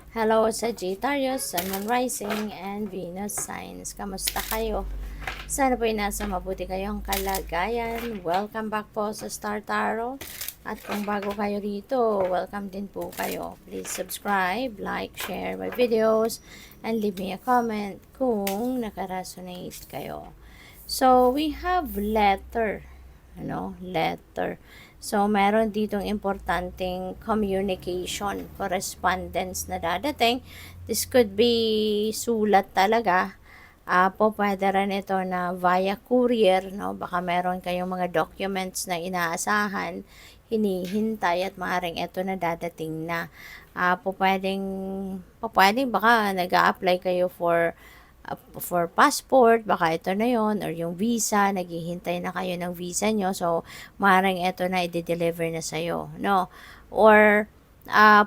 Hello, Sagittarius, Sun, Moon Rising, and Venus Signs. Kamusta kayo? Sana po ay nasa mabuti kayong kalagayan. Welcome back po sa Star Tarot. At kung bago kayo rito, welcome din po kayo. Please subscribe, like, share my videos, and leave me a comment kung nakaresonate kayo. So, we have letter. Letter. So, meron ditong importanteng communication, correspondence na dadating. This could be sulat talaga. Pwede rin ito na via courier, no? Baka meron kayong mga documents na inaasahan, hinihintay at maaaring ito na dadating na. Pwedeng baka nag-a-apply kayo for passport, baka ito na yon, or yung visa, naghihintay na kayo ng visa nyo, so maaaring ito na i-deliver na sa'yo, no? Or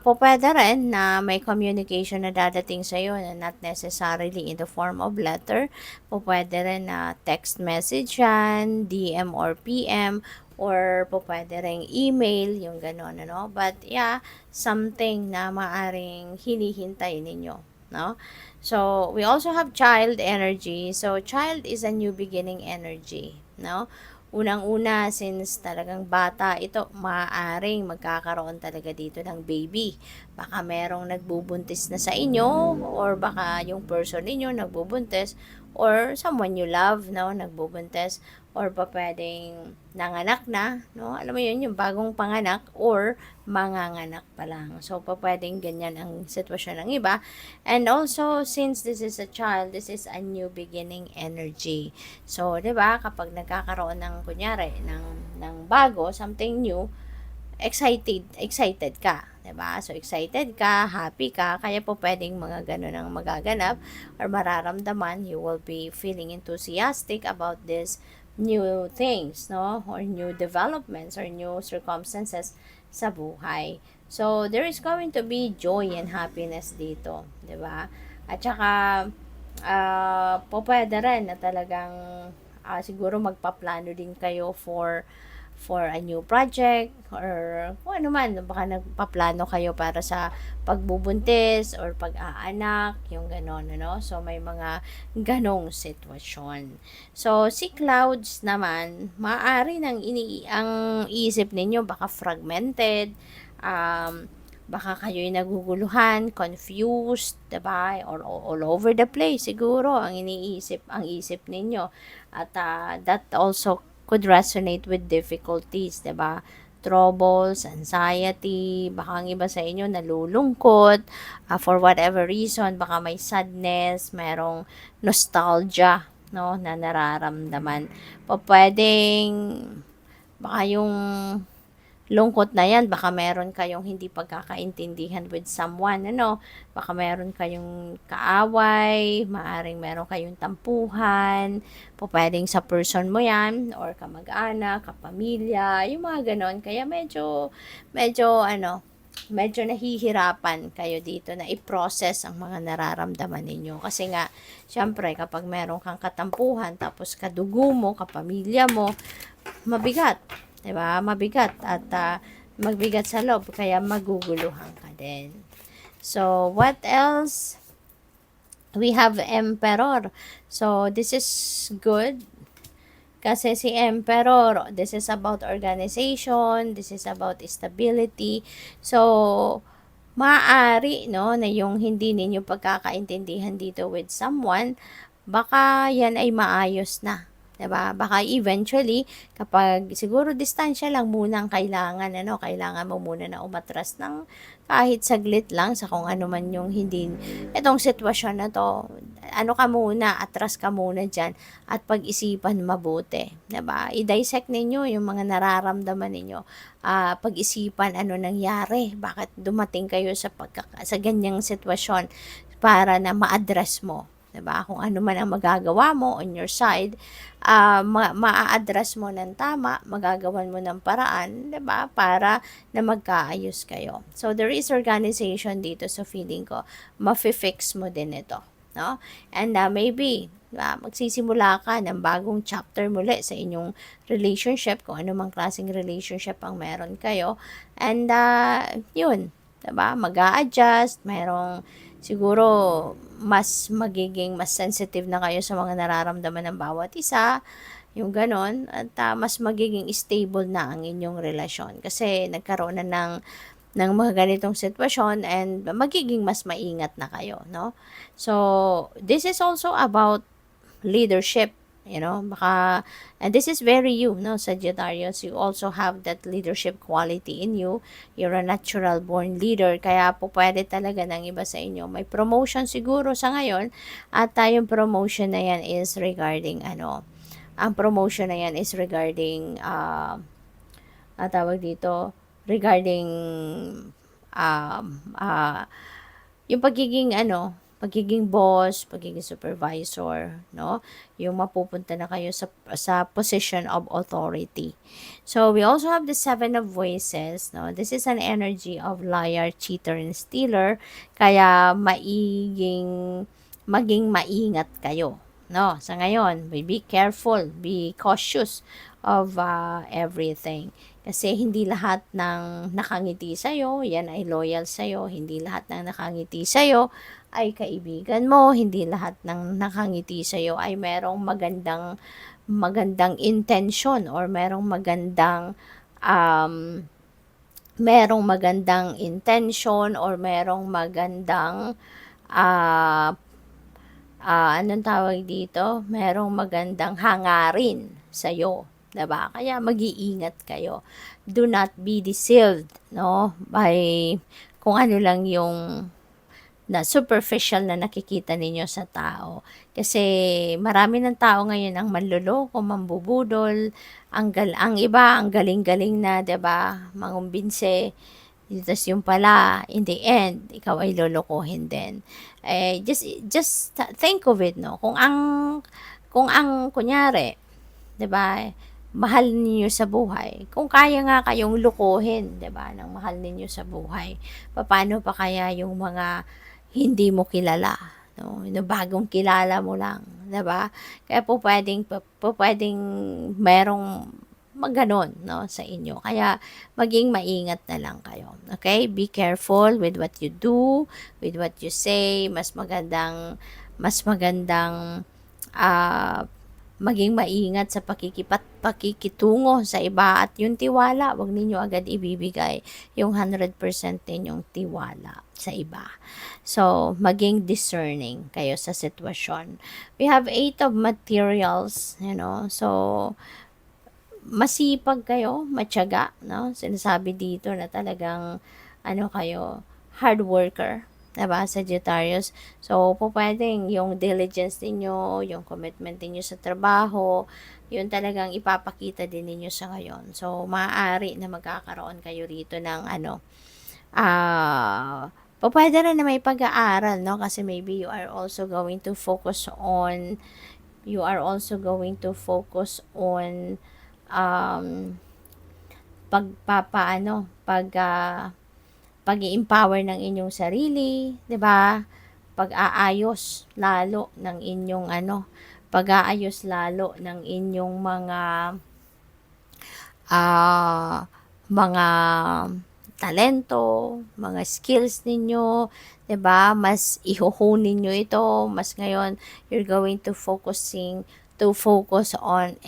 pwede rin na may communication na dadating sa'yo na not necessarily in the form of letter, pwede rin na text message yan, DM or PM, or pwede rin email, yung gano'n, ano? But yeah, something na maaring hinihintay ninyo, no? So, we also have child energy. So, child is a new beginning energy, no? Unang-una, since talagang bata, ito, maaaring magkakaroon talaga dito ng baby. Baka merong nagbubuntis na sa inyo, or baka yung person ninyo nagbubuntis, or someone you love, no, nagbubuntis, or pa pwedeng nanganak na, no? Alam mo yun, yung bagong panganak, or manganganak pa lang. So, pa pwedeng ganyan ang sitwasyon ng iba. And also, since this is a child, this is a new beginning energy. So, 'di ba, kapag nagkakaroon ng kunyari ng bago, something new, excited ka, 'di ba? So, excited ka, happy ka, kaya po pwedeng mga ganun ang magaganap or mararamdaman. You will be feeling enthusiastic about this new things, no? Or new developments or new circumstances sa buhay. So, there is going to be joy and happiness dito, 'di ba? At saka pwede rin na talagang siguro magpaplano din kayo for a new project or kung ano man, baka nagpaplano kayo para sa pagbubuntis or pag-aanak, yung ganon, ano? So, may mga ganong sitwasyon. So, si clouds naman, maaari ang isip ninyo baka fragmented, baka kayo'y naguguluhan, confused, diba? Or all over the place siguro ang isip ninyo. At that also could resonate with difficulties, 'di ba? Troubles, anxiety, baka ang iba sa inyo nalulungkot, for whatever reason, baka may sadness, merong nostalgia, no, na nararamdaman. Pwedeng, baka yung lungkot na yan, baka meron kayong hindi pagkakaintindihan with someone, ano, baka meron kayong kaaway, maaring meron kayong tampuhan, pwedeng sa person mo yan, or kamag-anak, kapamilya, yung mga ganon, kaya medyo nahihirapan kayo dito na i-process ang mga nararamdaman ninyo. Kasi nga, syempre, kapag meron kang katampuhan, tapos kadugo mo, kapamilya mo, mabigat. 'Di ba? Mabigat at magbigat sa loob kaya maguguluhan ka din. So, what else? We have Emperor. So, this is good kasi si Emperor, this is about organization, this is about stability. So, maaari, no, na yung hindi ninyo pagkakaintindihan dito with someone, baka yan ay maayos na. 'Di ba? Baka eventually, kapag siguro distansya lang muna ang kailangan mo muna na umatras ng kahit saglit lang sa kung ano man yung hindi, itong sitwasyon na to, ano ka muna, atras ka muna dyan, at pag-isipan mabuti. 'Di ba? I-dissect ninyo yung mga nararamdaman ninyo. Pag-isipan ano nangyari, bakit dumating kayo sa ganyang sitwasyon para na ma-address mo. 'Di ba? Kung ano man ang magagawa mo on your side, ma-address mo ng tama, magagawan mo ng paraan, 'di ba? Para na magkaayos kayo. So there is organization dito sa feeling ko. Mafi-fix mo din ito, no? And maybe magsisimula ka ng bagong chapter muli sa inyong relationship, kung ano mang klaseng relationship ang meron kayo. And yun, 'Di ba? Mag-a-adjust, merong siguro mas sensitive na kayo sa mga nararamdaman ng bawat isa, yung gano'n at, mas magiging stable na ang inyong relasyon kasi nagkaroon na ng mga ganitong sitwasyon and magiging mas maingat na kayo, 'no? So, this is also about leadership, baka and this is very you, no, Sagittarius. You also have that leadership quality in you. You're a natural born leader, kaya po pwede talaga ng iba sa inyo. May promotion siguro sa ngayon at yung promotion na yan is regarding ang promotion na yan is regarding tawag dito, regarding um, uh, yung pagiging boss, pagiging supervisor, no? Yung mapupunta na kayo sa position of authority. So, we also have the Seven of Voices, no? This is an energy of liar, cheater, and stealer. Kaya maging maingat kayo, no? Sa ngayon, be careful, be cautious of everything. Kasi hindi lahat ng nakangiti sa'yo, yan ay loyal sa'yo. Hindi lahat ng nakangiti sa'yo ay kaibigan mo. Hindi lahat ng nakangiti sa'yo ay magandang intention or um, merong magandang intention or merong magandang anong tawag dito? Merong magandang hangarin sa'yo. 'Diba? Kaya mag-iingat kayo. Do not be deceived, no? By kung ano lang yung na superficial na nakikita ninyo sa tao. Kasi marami ng tao ngayon ang manloloko, mambubudol, ang iba, ang galing-galing na, 'di ba? Mangumbinse. Tapos yung pala, in the end, ikaw ay lolokohin din. Just think of it, no? Kung ang kunyari, 'di ba? Mahal ninyo sa buhay. Kung kaya nga kayong lukuhin, 'di ba, ng mahal ninyo sa buhay. Paano pa kaya yung mga hindi mo kilala, no? Yung bagong kilala mo lang, 'di ba? Kaya po pwedeng merong maganon, no, sa inyo. Kaya maging maingat na lang kayo. Okay? Be careful with what you do, with what you say. Mas magandang ah maging maingat sa pakikitungo sa iba at yung tiwala, wag ninyo agad ibibigay yung 100% ninyong tiwala sa iba. So, maging discerning kayo sa sitwasyon. We have 8 of materials, so masipag kayo, matyaga, no? Sinasabi dito na talagang kayo, hard worker, 'di ba, Sagittarius? So, pwedeng yung diligence ninyo, yung commitment ninyo sa trabaho, yun talagang ipapakita din ninyo sa ngayon. So, maaari na magkakaroon kayo rito ng pwede rin na may pag-aaral, no? Kasi maybe you are also going to focus on um, pag-i-empower ng inyong sarili, 'di ba? Pag-aayos lalo ng inyong pag-aayos lalo ng inyong mga talento, mga skills ninyo, 'di ba? Mas iho-hone ninyo ito, mas ngayon you're going to focus on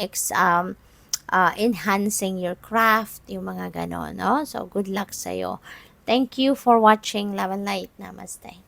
enhancing your craft, yung mga ganon, no? So, good luck sa'yo. Thank you for watching Love and Light. Namaste.